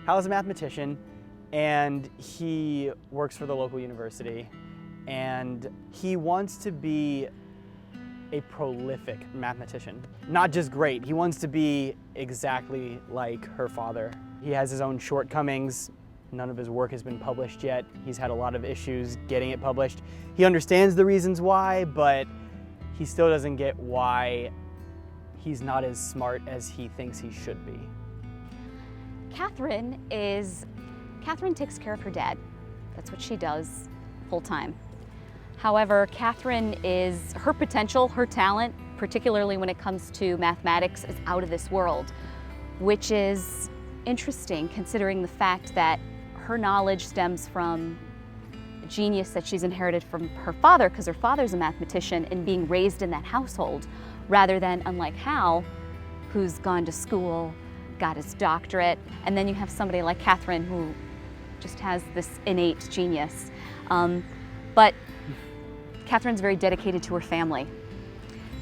Hal is a mathematician, and he works for the local university, and he wants to be a prolific mathematician. Not just great, he wants to be exactly like her father. He has his own shortcomings. None of his work has been published yet. He's had a lot of issues getting it published. He understands the reasons why, but he still doesn't get why he's not as smart as he thinks he should be. Catherine takes care of her dad. That's what she does full time. However, Catherine her potential, her talent, particularly when it comes to mathematics, is out of this world, which is interesting considering the fact that her knowledge stems from genius that she's inherited from her father, because her father's a mathematician and being raised in that household, rather than, unlike Hal, who's gone to school, got his doctorate, and then you have somebody like Catherine who just has this innate genius. But Catherine's very dedicated to her family.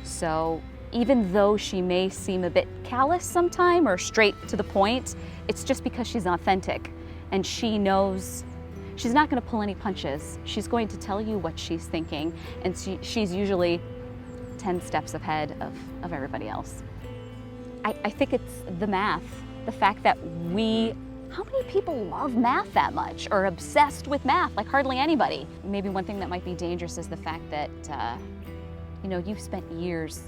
So even though she may seem a bit callous sometime or straight to the point, it's just because she's authentic and she knows she's not going to pull any punches. She's going to tell you what she's thinking, and she's usually 10 steps ahead of everybody else. I think it's the math, the fact that how many people love math that much or obsessed with math? Like hardly anybody. Maybe one thing that might be dangerous is the fact that you've spent years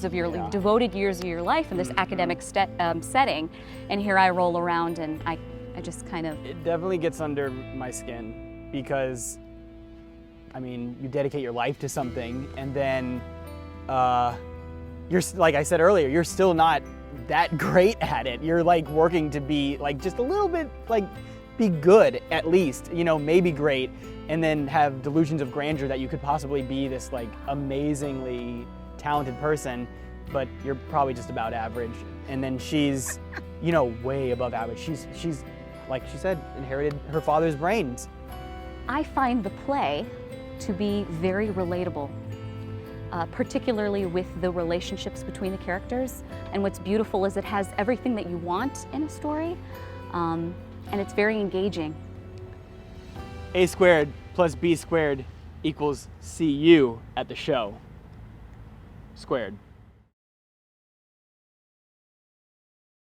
of your devoted years of your life in this academic setting, and here I roll around and I just kind of... It definitely gets under my skin because, you dedicate your life to something and then you're, like I said earlier, you're still not that great at it. You're like working to be like just a little bit, like be good at least, maybe great, and then have delusions of grandeur that you could possibly be this like amazingly talented person, but you're probably just about average. And then she's, way above average. She's, like she said, inherited her father's brains. I find the play to be very relatable, particularly with the relationships between the characters. And what's beautiful is it has everything that you want in a story, and it's very engaging. A squared plus B squared equals see you at the show. Squared.